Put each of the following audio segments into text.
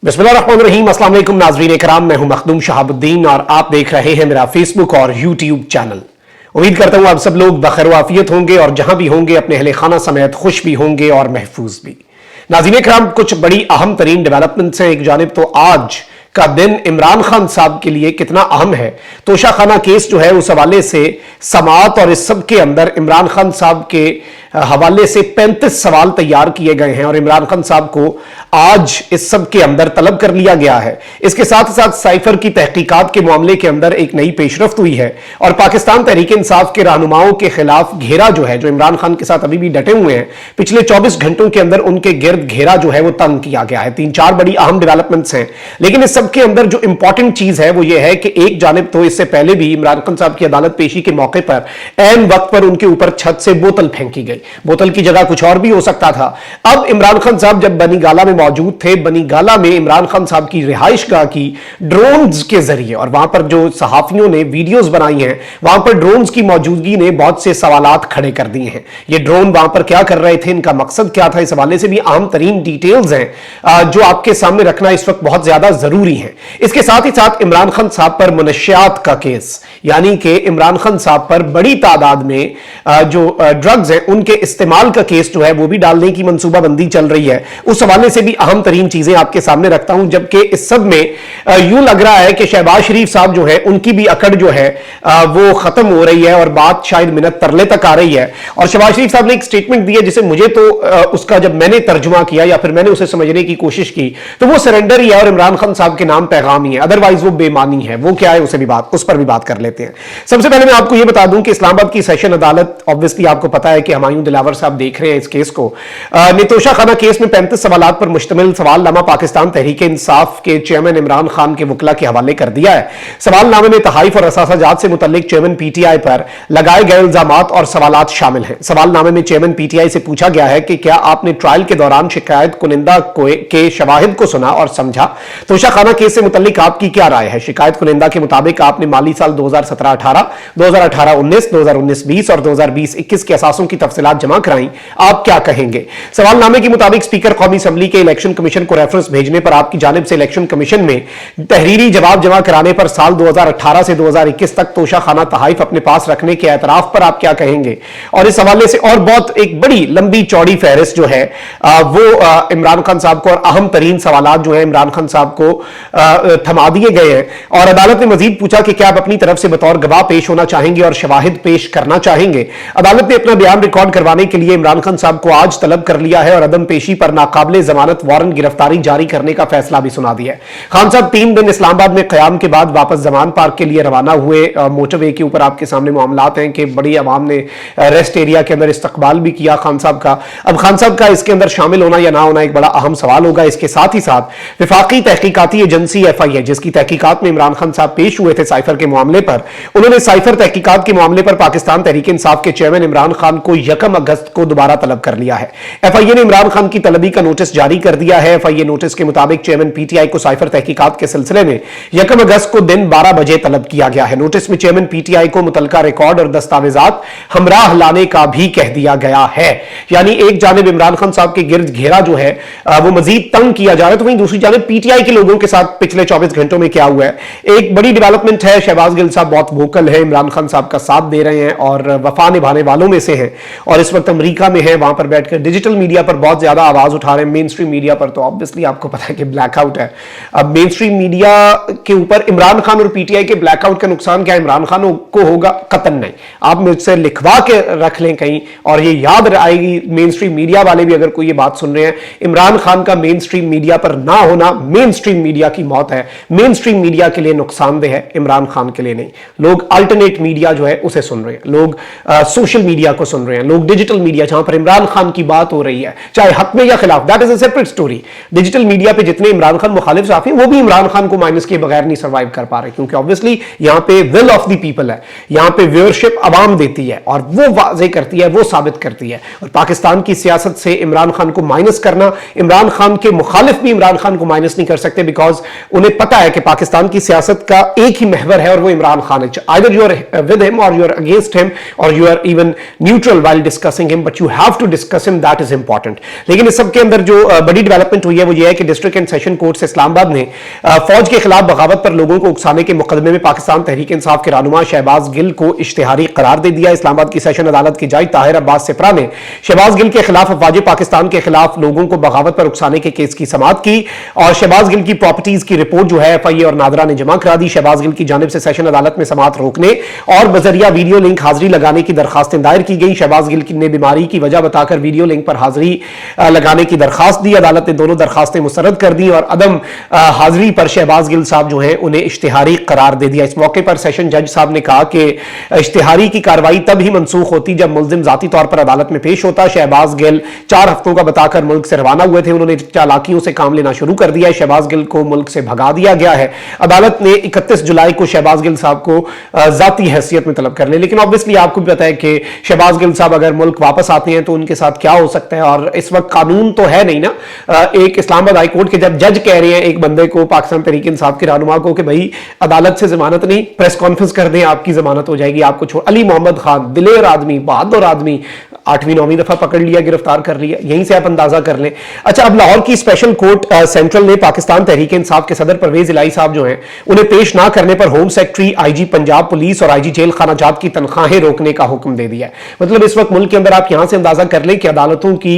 बिस्मिल्लाहिर्रहमानिर्रहीम। अस्सलाम वालेकुम नाज़रीन इकराम, मैं हूं मखदूम शहाबुद्दीन और आप देख रहे हैं मेरा फेसबुक और यूट्यूब चैनल। उम्मीद करता हूं आप सब लोग बखैर आफियत होंगे और जहां भी होंगे अपने अहले खाना समेत खुश भी होंगे और महफूज भी। नाज़रीन इकराम, कुछ बड़ी अहम तरीन डेवलपमेंट्स हैं। एक जानिब तो आज का दिन इमरान खान साहब के लिए कितना अहम है, तोशाखाना केस जो है उस हवाले से समाअत और इस सब के अंदर इमरान खान साहब के हवाले से 35 सवाल तैयार किए गए हैं और इमरान खान साहब को आज इस सब के अंदर तलब कर लिया गया है। इसके साथ साथ साइफर की तहकीकात के मामले के अंदर एक नई पेशरफ्त हुई है और पाकिस्तान तहरीक इंसाफ के रहनुमाओं के खिलाफ घेरा जो है, जो इमरान खान के साथ अभी भी डटे हुए हैं, पिछले 24 घंटों के अंदर उनके गिर्द घेरा जो है वो तंग किया गया है। 3-4 बड़ी अहम डेवलपमेंट्स हैं, लेकिन इस सब के अंदर जो इंपॉर्टेंट चीज है वो ये है कि एक जानिब तो इससे पहले भी इमरान खान साहब की अदालत पेशी के मौके पर ऐन वक्त पर उनके ऊपर छत से बोतल फेंकी गई। बोतल की जगह कुछ और भी हो सकता था। अब इमरान खान साहब जब बनी गाला में मौजूद थे, बनी गाला में इमरान खान साहब की रिहाइशगाह की ड्रोन्स के जरिए, और वहां पर जो सहाफियों ने वीडियोस बनाई हैं, वहां पर ड्रोन्स की मौजूदगी ने बहुत से सवालात खड़े कर दिए हैं। ये ड्रोन वहां पर क्या कर रहे थे, इनका मकसद क्या था, इस हवाले से भी अहम तरीन डिटेल्स हैं जो आपके सामने रखना इस वक्त बहुत ज्यादा जरूरी है। इसके साथ ही साथ इमरान खान साहब पर मुनशियात का केस, यानी कि इमरान खान साहब पर बड़ी तादाद में जो ड्रग्स हैं उनके इस्तेमाल का केस जो है वो भी डालने की मंसूबाबंदी चल रही है। उस हवाले से भी अहम तरीन चीजें आपके सामने रखता हूं। जबकि इस सब में यूं लग रहा है कि शहबाज शरीफ साहब जो है उनकी भी अकड़ जो है वो खत्म हो रही है और बात शायद मिनत तरले तक आ रही है। और शहबाज शरीफ साहब ने एक स्टेटमेंट दी है जिसे मुझे तो उसका जब मैंने तर्जुमा किया या फिर मैंने उसे समझने की कोशिश की तो वो सरेंडर ही है और इमरान खान साहब के नाम पैगाम ही है, अदरवाइज वो बेमानी है। वो क्या है उस पर भी बात कर लेते हैं। सबसे पहले मैं आपको यह बता दूं कि इस्लामाबाद की सेशन अदालत, ऑब्वियसली आपको पता है कि हुमायूं दिलावर साहब देख रहे हैं इस केस को, ने तोशाखाना केस में 35 सवालात पर मुश्तमिल सवालनामा पाकिस्तान तहरीक इंसाफ के चेयरमैन इमरान खान के वकला के हवाले कर दिया है। सवालनामे में तहाइफ और असासाजात से मुतल्लिक चेयरमैन पीटीआई पर लगाए गए इल्जामात और सवालात शामिल हैं। सवालनामे में चेयरमैन पीटीआई से पूछा गया है कि क्या आपने ट्रायल के दौरान शिकायत कुनिंदा के शवाहिद को सुना और समझा? तोशाखाना केस से मुतल्लिक आपकी क्या राय है? शिकायत कुनिंदा के मुताबिक आपने माली साल 2017-18, 2018-19, 2019-20 और 2020-21 के असासों की तफसीलात जमा कराई, आप क्या कहेंगे? सवालनामे के मुताबिक स्पीकर कौमी असेंबली के इलेक्शन कमीशन को रेफरेंस भेजने पर आपकी जानिब से इलेक्शन कमीशन में तहरीरी जवाब जमा कराने पर साल 2018 से 2021 तक तोशाखाना तहाइफ अपने पास रखने के एतराफ पर आप क्या कहेंगे? और इस हवाले से और बहुत एक बड़ी लंबी चौड़ी फहरिस्त जो है वो इमरान खान साहब को, और अहम तरीन सवालात जो है इमरान खान साहब को थमा दिए गए हैं। और अदालत ने मजीद पूछा कि क्या आप अपनी तरफ से बतौर गवाह पेश होना चाहेंगे और शवाहिद पेश करना चाहेंगे? अदालत ने अपना बयान रिकॉर्ड करवाने के लिए इमरान खान साहब को आज तलब कर लिया है और अदम पेशी पर नाकाबिले जमानत वारंट गिरफ्तारी जारी करने का फैसला भी सुना दिया है। खान साहब 3 दिन इस्लामाबाद में क़याम के बाद वापस जमान पार्क के लिए रवाना हुए। मोटरवे के ऊपर आपके सामने मामलात हैं कि बड़ी आवाम ने रेस्ट एरिया के अंदर इस्तकबाल भी किया खान साहब का। अब खान साहब का इसके अंदर शामिल होना या ना होना एक बड़ा अहम सवाल होगा। इसके साथ ही साथ विफाकी तहकीकाती एजेंसी FIA, जिसकी तहकीकात में इमरान खान साहब पेश हुए थे साइफर के मामले पर, उन्होंने साइफर तहकीकात के मामले पर पाकिस्तान तहरीक इंसाफ के चेयरमैन इमरान खान को 1 अगस्त को दोबारा तलब कर लिया है। FIA ने इमरान खान की तलबी का नोटिस जारी कर दिया है। FIA नोटिस के मुताबिक चेयरमैन PTI को साइफर तहकीकात के सिलसिले में 1 अगस्त को दिन 12 बजे तलब किया गया है। नोटिस में चेयरमैन PTI को मुतलका रिकॉर्ड और दस्तावेजात हमराह लाने का भी कह दिया गया है। यानी एक जानिब इमरान खान साहब के गिर्द घेरा जो है वो मजीद तंग किया जा रहा है, तो वहीं दूसरी जानिब PTI के लोगों के साथ पिछले 24 घंटों में क्या हुआ है। एक बड़ी डेवलपमेंट है, शहबाज गिल साहब बहुत वोकल है, इमरान खान साहब का साथ दे रहे हैं और वफा निभाने वालों में से हैं और इस वक्त अमेरिका में है, वहां पर बैठकर डिजिटल मीडिया पर बहुत ज्यादा आवाज उठा रहे हैं। मेन स्ट्रीम मीडिया पर तो ऑब्वियसली आपको पता है कि ब्लैकआउट है। अब मेन स्ट्रीम मीडिया के ऊपर इमरान खान और PTI के ब्लैकआउट का नुकसान क्या इमरान खान को होगा? कतन नहीं। आप मुझसे लिखवा के रख लें कहीं और ये याद आएगी, मेन स्ट्रीम मीडिया वाले भी अगर कोई ये बात सुन रहे हैं, इमरान खान का मेन स्ट्रीम मीडिया पर ना होना मेन स्ट्रीम मीडिया की मौत है। मेन स्ट्रीम मीडिया के लिए नुकसानदेह है, इमरान खान के लिए नहीं। लोग अल्टरनेट मीडिया जो है उसे सुन रहे हैं, लोग सोशल मीडिया को सुन रहे हैं, लोग डिजिटल मीडिया जहां पर इमरान खान की बात हो रही है, चाहे हक में या खिलाफ, that is a separate story. Digital media पे जितने इमरान खान मुखालिफ साफी वो भी इमरान खान को माइनस किए बगैर नहीं सर्वाइव कर पा रहे, क्योंकि ऑब्वियसली यहां पे विल ऑफ द पीपल है, यहां पे व्यूअरशिप आवाम देती है और वो वाजे करती है, वो साबित करती है। और पाकिस्तान की सियासत से इमरान खान को माइनस करना, इमरान खान के मुखालिफ भी इमरान खान को माइनस नहीं कर सकते, बिकॉज उन्हें पता है कि पाकिस्तान की सियासत का एक ही महवर है और वो इमरान खान है। Either you are with him और यू आर अगेंस्ट हिम और you are even neutral while discussing him, but you have to discuss him, that is important. लेकिन इस सब के अंदर जो बड़ी डेवलपमेंट हुई है वो ये है कि district and session court Islamabad ने फौज के खिलाफ बगावत पर लोगों को उकसाने के मुकदमे में पाकिस्तान तहरीक इंसाफ के रहनुमा शहबाज गिल को इश्तिहारी करार दे दिया। इस्लामाबाद की सेशन अदालत के जज ताहिर अब्बास सिपरा ने शहबाज गिल के खिलाफ अफवाज पाकिस्तान के खिलाफ लोगों को बगावत पर उकसाने के केस की समाअत की और शहबाज गिल की प्रॉपर्टीज की रिपोर्ट जो है एफआईए और नादरा ने जमा करा दी। शहबाज गिल की जानिब से सेशन अदालत में समाअत रोकने और बजरिया वीडियो लिंक हाजिरी लगाने की दरखास्तें दायर की गई। शहबाज गिल ने बीमारी की वजह बताकर वीडियो लिंक पर हाजिरी लगाने की दरखास्त दी। अदालत ने दोनों दरखास्तें मुस्तरद कर दी और अदम हाजिरी पर शहबाज गिल साहब जो है उन्हें इश्तिहारी करार दे दिया। इस मौके पर सेशन जज साहब ने कहा कि इश्तिहारी की कार्रवाई तब ही मंसूख होती जब मुल्जिम जाती तौर पर अदालत में पेश होता। शहबाज गिल 4 हफ्तों का बताकर मुल्क से रवाना हुए थे, उन्होंने चालाकियों से काम लेना शुरू कर दिया। शहबाज गिल को मुल्क से भगा दिया गया है। अदालत ने 31 जुलाई को शहबाज गिल साहब को जाती हैसियत में तलब कर ले। लेकिन ऑब्वियसली आपको भी पता है कि शहबाज गिल साहब अगर मुल्क वापस आते हैं तो उनके साथ क्या हो सकता है, और इस वक्त कानून तो है नहीं ना। एक इस्लामाबाद हाई कोर्ट के जब जज कह रहे हैं एक बंदे को, पाकिस्तान तहरीक इंसाफ के रहनुमा को, कि भाई अदालत से जमानत नहीं, प्रेस कॉन्फ्रेंस कर दें, आपकी जमानत हो जाएगी, आपको छोड़। अली मोहम्मद खान दिलेर आदमी, बहादुर आदमी, 8वीं-9वीं दफा पकड़ लिया, गिरफ्तार कर लिया, यहीं से आप अंदाजा कर लें। अच्छा, अब लाहौर की स्पेशल कोर्ट सेंट्रल ने पाकिस्तान तहरीक इंसाफ के सदर परवेज इलाही साहब जो हैं उन्हें पेश ना करने पर home secretary, IG Punjab police और आईजी जेल खाना जात की तनख्वाहें रोकने का हुक्म दे दिया है। मतलब इस वक्त मुल्क के अंदर आप यहां से अंदाजा कर लें कि अदालतों की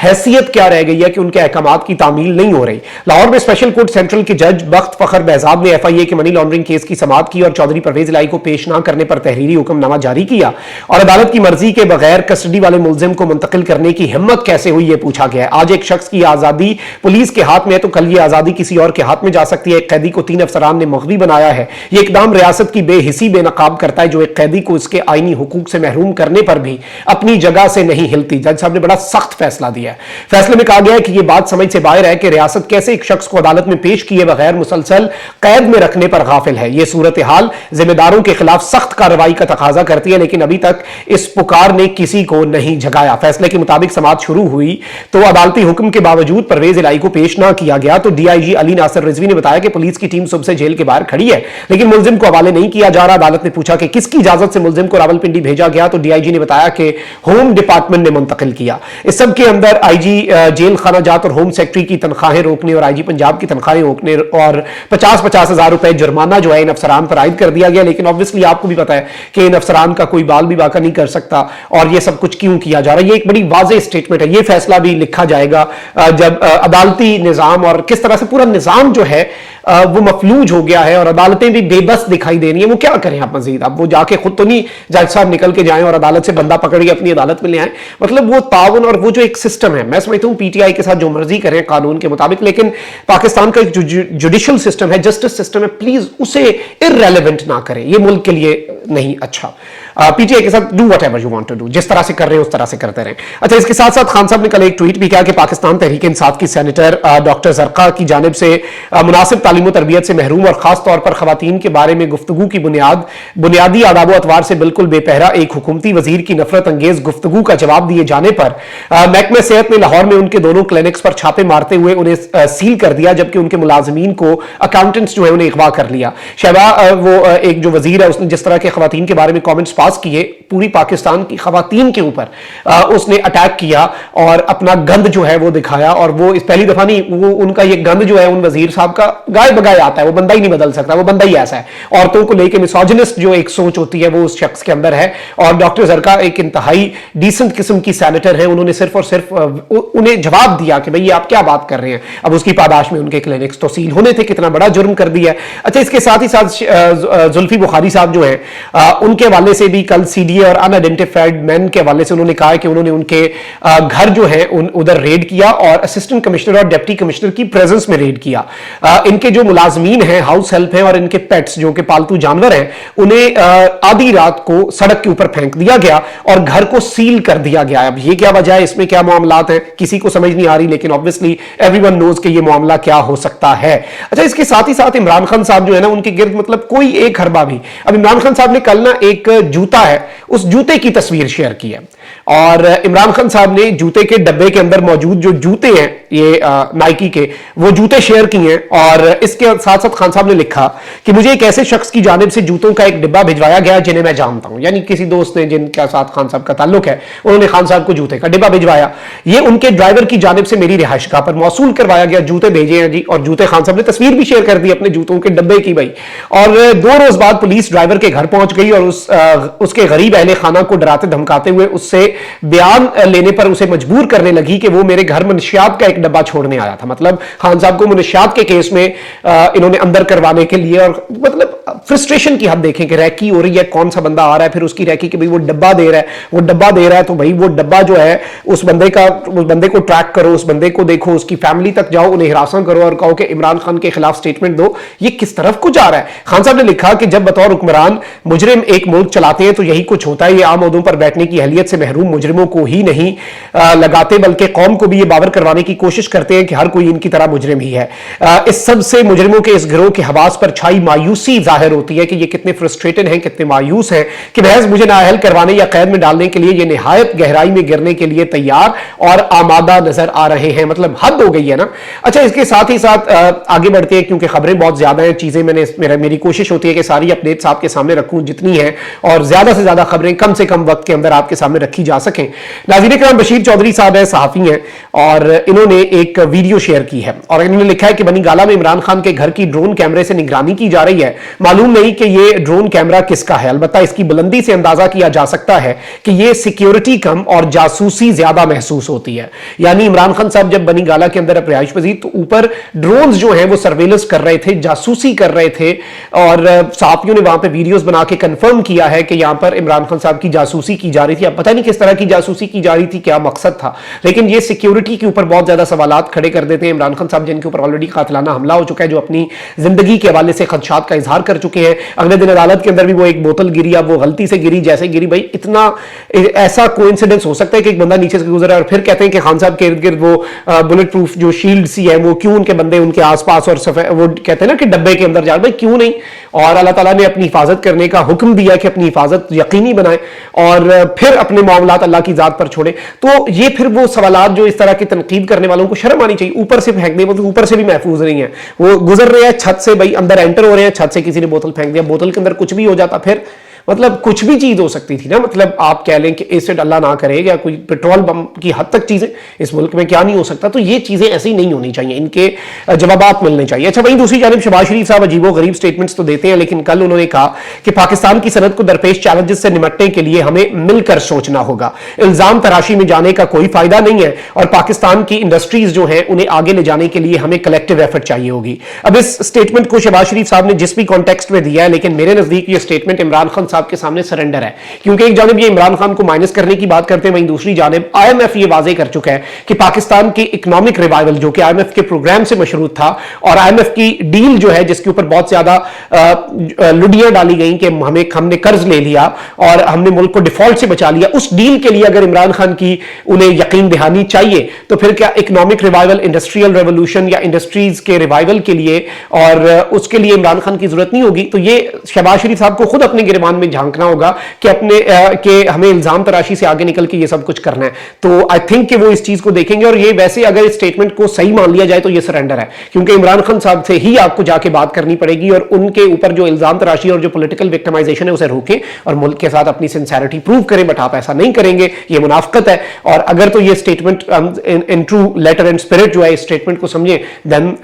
हैसियत क्या रह गई है कि उनके अहकामात की तामील नहीं हो रही। लाहौर में स्पेशल कोर्ट सेंट्रल के जज बख्त फखर बेहजाद ने एफआईए के मनी लॉन्ड्रिंग केस की समाअत की और चौधरी परवेज इलाही को पेश ना करने पर तहरीरी हुक्मनामा जारी किया और अदालत की मर्जी के बगैर कस्टडी वाले मुल्जिम को मुंतकिल करने की हिम्मत कैसे हुई यह पूछा गया है। आज एक शख्स की आजादी पुलिस के हाथ में है तो कल ये आजादी किसी और के हाथ में जा सकती है। एक कैदी को 3 अफसरान ने मुग़वी बनाया है। यह इकदाम रियासत की बेहिसी बेनकाब करता है जो एक कैदी को इसके आईनी हुकूक से महरूम करने पर भी अपनी जगह से नहीं हिलती। जज साहब ने बड़ा सख्त फैसला दिया है। फैसले में कहा गया है कि यह बात समझ से बाहर है कि रियासत कैसे एक शख्स को अदालत में पेश किए बगैर मुसलसल कैद में रखने पर गाफिल है। यह सूरत हाल जिम्मेदारों के खिलाफ सख्त कार्रवाई का तकाजा करती है, लेकिन अभी तक इस पुकार ने किसी को नहीं जगाया। फैसले के मुताबिक समाअत शुरू हुई तो अदालती हुक्म के बावजूद परवेज इलाही को पेश ना किया गया तो डीआईजी अली नासिर रिजवी ने बताया कि पुलिस की टीम सुबह से जेल के बाहर खड़ी है लेकिन मुल्जिम को हवाले नहीं किया जा रहा। अदालत ने पूछा कि किसकी इजाजत से मुल्जिम को रावलपिंडी भेजा गया तो डीआईजी ने बताया कि होम डिपार्टमेंट ने मुंतकिल किया। इस सब के अंदर आईजी जेल खाना जात और होम सेक्रेटरी की तनख्वाहें रोकने और आईजी पंजाब की तनख्वाहें रोकने और 50-50 हजार रुपए जुर्माना जो है इन अफसरान पर आयद कर दिया गया। लेकिन ऑब्वियसली आपको भी पता है कि इन अफसरान का कोई बाल भी बाका नहीं कर सकता और यह सब कुछ क्यों किया जा रहा है। ये एक बड़ी वाज़ेह स्टेटमेंट है। यह फैसला भी लिखा जाएगा जब अदालती निजाम और किस तरह से पूरा निजाम जो है वो मफलूज हो गया है और अदालतें भी बेबस दिखाई दे रही है। वो क्या करें आप मजीद, अब वो जाके खुद तो नहीं जज साहब निकल के जाएं और अदालत से बंदा पकड़ के अपनी अदालत में ले आए। मतलब वो ताउन और वो जो एक सिस्टम है, मैं समझता हूं पीटीआई के साथ जो मर्जी करें कानून के मुताबिक, लेकिन पाकिस्तान का एक जुडिशल सिस्टम है, जस्टिस सिस्टम है, प्लीज उसे इररेलेवेंट ना करें। ये मुल्क के लिए नहीं अच्छा। पीटीआई के साथ do whatever you want to do, जिस तरह से कर रहे हैं उस तरह से करते रहें। अच्छा, इसके साथ साथ खान साहब ने कल एक ट्वीट भी किया कि पाकिस्तान तहरीक इंसाफ की सेनेटर डॉक्टर जरका की जानिब से मुनासिब तालीम और तरबियत से महरूम और खास तौर पर खवातीन के बारे में गुफ्तगू की बुनियादी आदाब व अतवार से बिल्कुल बेपहरा एक हुकूमती वजीर की नफरत अंगेज गुफ्तगू का जवाब दिए जाने पर महकमे सेहत ने लाहौर में उनके दोनों क्लिनिक्स पर छापे मारते हुए उन्हें सील कर दिया, जबकि उनके मुलाजमीन को अकाउंटेंट्स जो है उन्हें अगवा कर लिया। शहबा वो एक जो वजीर है उसने जिस तरह के खवातीन के बारे में कॉमेंट्स पास किए, पूरी पाकिस्तान की खवातीन के ऊपर उसने अटैक किया और अपना गंद जो है वो दिखाया। और वो इस पहली दफा नहीं, वो उनका ये गंद जो है उन वजीर साहब का गाय बगाए आता है, वो बंदा ही नहीं बदल सकता, वो बंदा ही ऐसा है। औरतों को लेकर मिसोजिनिस्ट जो एक सोच होती है वो उस शख्स के अंदर है। और डॉक्टर जरका एक इंतहाई डिसेंट किस्म की सैनिटर है, उन्होंने सिर्फ और सिर्फ उन्हें जवाब दिया कि भाई आप क्या बात कर रहे हैं। अब उसकी पादाश में उनके क्लिनिक्स तो सील होने थे, कितना बड़ा जुर्म कर दिया। अच्छा, इसके साथ ही साथ जुल्फी बुखारी साहब जो है उनके हवाले से भी कल सीडीए और अनआइडेंटिफाइड मैन के हवाले से उन्होंने कहा कि उन्होंने उनके घर जो है उधर रेड किया और असिस्टेंट कमिश्नर और डिप्टी कमिश्नर की प्रेजेंस में रेड किया। इनके जो मुलाजमीन हैं, हाउस हेल्प हैं और इनके पेट्स जो कि पालतू जानवर हैं, उन्हें आधी रात को सड़क के ऊपर फेंक दिया गया और घर को सील कर दिया गया। अब ये क्या वजह है, इसमें क्या मामलात है, किसी को समझ नहीं आ रही, लेकिन ऑब्वियसली एवरीवन नोज कि ये मामला क्या हो सकता है। अच्छा, इसके साथ ही साथ इमरान खान साहब जो है ना उनके गिर्द मतलब कोई एक हरबा भी। अब इमरान खान साहब ने कल ना एक जूता है उस जूते की तस्वीर शेयर की है। और इमरान खान साहब ने जूते के डब्बे के अंदर मौजूद जो जूते हैं ये नाइकी के, वो जूते शेयर किए हैं। और इसके साथ साथ खान साहब ने लिखा कि मुझे एक ऐसे शख्स की जानिब से जूतों का एक डिब्बा भिजवाया गया जिन्हें मैं जानता हूं, यानी किसी दोस्त ने जिनके साथ खान साहब का ताल्लुक है, उन्होंने खान साहब को जूते का डिब्बा भिजवाया। ये उनके ड्राइवर की जानिब से मेरी रिहाइशगाह पर मौसूल करवाया गया जूते भेजे हैं जी। और जूते खान साहब ने तस्वीर भी शेयर कर दी अपने जूतों के डब्बे की भाई। और 2 रोज बाद पुलिस ड्राइवर के घर पहुंच गई और उसके गरीब अहले खाना को डराते धमकाते हुए उससे बयान लेने पर उसे मजबूर करने लगी कि वो मेरे घर मनशियात का एक डब्बा छोड़ने आया था। मतलब खान साहब को मनशियात के केस में इन्होंने अंदर करवाने के लिए, और मतलब फ्रस्ट्रेशन की हद देखें कि रैकी हो रही है, कौन सा बंदा आ रहा है, फिर उसकी रैकी कि भाई वो डब्बा दे रहा है, वो डब्बा दे रहा है तो भाई वो डब्बा जो है उस बंदे को ट्रैक करो, उस बंदे को देखो, उसकी फैमिली तक जाओ, उन्हें हिरासत करो और कहो कि इमरान खान के खिलाफ स्टेटमेंट दो। ये किस तरफ को जा रहा है? खान साहब ने लिखा कि जब बतौर हुक्मरान मुजरिम एक मुल्क चलाते हैं तो यही कुछ होता है। ये आम ओहदों पर बैठने की अहलियत से महरूम मुजरिमों को ही नहीं लगाते बल्कि कौम को भी ये बावर करवाने की कोशिश करते हैं कि हर कोई इनकी तरह मुजरिम ही है। इस सब से मुजरिमों के इस गिरोह के हवास पर छाई मायूसी जाहिर होती है कि ये कितने फ्रस्ट्रेटेड हैं, कितने मायूस हैं कि महज मुझे नाअहल करवाने या कैद में डालने के लिए ये निहायत गहराई में गिरने के लिए तैयार और आमादा नजर आ रहे हैं। मतलब हद हो गई है ना। अच्छा, इसके साथ ही साथ आगे बढ़ते हैं क्योंकि खबरें बहुत ज्यादा हैं, चीजें मेरी कोशिश होती है कि सारी अपडेट्स आपके सामने रखूं जितनी है, और ज्यादा से ज्यादा खबरें कम से कम वक्त के अंदर आपके सामने रखी जा सकें। नाज़रीन किराम, बशीर चौधरी साहब है, सहाफी हैं, और इन्होंने एक वीडियो शेयर की है और इन्होंने लिखा है कि बनी गाला में इमरान खान के घर की ड्रोन कैमरे से निगरानी की जा रही है। मालूम नहीं कि ये ड्रोन कैमरा किसका है, अलबत्ता इसकी बुलंदी से अंदाजा किया जा सकता है कि ये सिक्योरिटी कम और जासूसी ज्यादा महसूस होती है। यानी इमरान खान साहब जब बनी गाला के अंदर रिहाइश पजीर तो ऊपर ड्रोन्स जो हैं वो सर्वेलेंस कर रहे थे, जासूसी कर रहे थे, और सहाफियों ने वहां पे वीडियोस बना के कंफर्म किया है कि यहां पर इमरान खान साहब की जासूसी की जा रही थी। अब पता नहीं किस तरह की जासूसी की जा रही थी, क्या मकसद था, लेकिन ये सिक्योरिटी के ऊपर बहुत ज्यादा सवालात खड़े कर देते हैं। इमरान खान साहब जिनके ऊपर ऑलरेडी कातिलाना हमला हो चुका है, जो अपनी जिंदगी के हवाले से खदशात का इजहार कर चुके हैं। अगले दिन अदालत के अंदर भी वो एक बोतल गिरी, अब वो गलती से गिरी, जैसे गिरी, भाई इतना ऐसा कोइंसिडेंस हो सकता है कि एक बंदा नीचे से गुजरा और फिर कहते हैं कि खान साहब के इर्द गिर्द वो बुलेट प्रूफ जो शील्ड सी है वो क्यों उनके बंदे उनके आसपास, और वो कहते हैं ना कि डब्बे के अंदर जा, भाई क्यों नहीं। और अल्लाह ताला ने अपनी हिफाजत करने का हुक्म दिया कि अपनी हिफाजत यकीनी बनाए और फिर अपने मामलात अल्लाह की जात पर छोड़े। तो ये फिर वो सवालात जो इस तरह की तनकीद करने वालों को शर्म आनी चाहिए। ऊपर से फेंक दे, मतलब ऊपर से भी महफूज नहीं है, वो गुजर रहे हैं छत से, भाई अंदर एंटर हो रहे हैं, छत से किसी ने बोतल फेंक दिया, बोतल के अंदर कुछ भी हो जाता, फिर मतलब कुछ भी चीज हो सकती थी ना। मतलब आप कह लें कि एसिड अल्लाह ना करे या कोई पेट्रोल बम की हद तक चीजें इस मुल्क में क्या नहीं हो सकता। तो ये चीजें ऐसी नहीं होनी चाहिए, इनके जवाबात मिलने चाहिए। अच्छा, वहीं दूसरी जानिब शहबाज शरीफ साहब अजीबो गरीब स्टेटमेंट्स तो देते हैं, लेकिन कल उन्होंने कहा कि पाकिस्तान की सनत को दरपेश चैलेंजेस से निपटने के लिए हमें मिलकर सोचना होगा। इल्जाम तराशी में जाने का कोई फायदा नहीं है और पाकिस्तान की इंडस्ट्रीज जो है उन्हें आगे ले जाने के लिए हमें कलेक्टिव एफर्ट चाहिए होगी। अब इस स्टेटमेंट को शहबाज शरीफ साहब ने जिस भी कॉन्टेक्स्ट में दिया है, लेकिन मेरे नजदीक ये स्टेटमेंट इमरान खान साहब के सामने सरेंडर है, क्योंकि एक जानिब ये इमरान खान को माइनस करने की बात करते हैं, वहीं दूसरी जानिब आईएमएफ ये वाजे कर चुका है कि पाकिस्तान की इकोनॉमिक रिवाइवल जो कि आईएमएफ के प्रोग्राम से मशरूत था, और आईएमएफ की डील जो है जिसके ऊपर बहुत ज्यादा लुडियां डाली गई कि हमने कर्ज ले लिया और हमने मुल्क को डिफॉल्ट से बचा लिया, उस डील के लिए अगर इमरान खान की उन्हें यकीन दहानी चाहिए तो फिर क्या इकोनॉमिक रिवाइवल, इंडस्ट्रियल रेवोल्यूशन या इंडस्ट्रीज के रिवाइवल के लिए, और उसके लिए इमरान खान की जरूरत नहीं होगी। तो ये शहबाज शरीफ साहब को खुद अपने गिरबान में झांकना होगा कि हमें इल्जाम तराशी से आगे निकल के ये सब कुछ करना है। तो आई थिंक कि वो इस चीज को देखेंगे, और ये वैसे अगर इस स्टेटमेंट को सही मान लिया जाए तो ये सरेंडर है, क्योंकि इमरान खान साहब से ही आपको जाके बात करनी पड़ेगी और उनके ऊपर जो इल्जाम तराशी और जो पॉलिटिकल विक्टिमाइजेशन है उसे रोकें और मुल्क के साथ अपनी सिंसेरिटी प्रूव करें। बट आप ऐसा नहीं करेंगे, ये मुनाफिकत है। और अगर तो ये statement in true letter and spirit जो है इस स्टेटमेंट को समझे, देन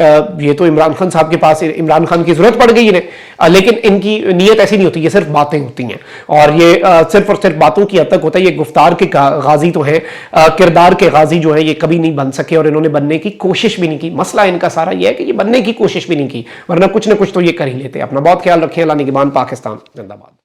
ये तो इमरान खान साहब के पास इमरान खान की जरूरत पड़ गई इन्हें, लेकिन इनकी नीयत ऐसी नहीं होती, ये सिर्फ बातें होती हैं और ये सिर्फ और सिर्फ बातों की हद तक होता है। ये गुफ्तार के गाजी तो हैं, किरदार के गाजी जो हैं ये कभी नहीं बन सके और इन्होंने बनने की कोशिश भी नहीं की। मसला इनका सारा ये है कि ये बनने की कोशिश भी नहीं की, वरना कुछ ना कुछ तो ये कर ही लेते। अपना बहुत ख्याल रखें। अल्लाह निगहबान। पाकिस्तान जिंदाबाद।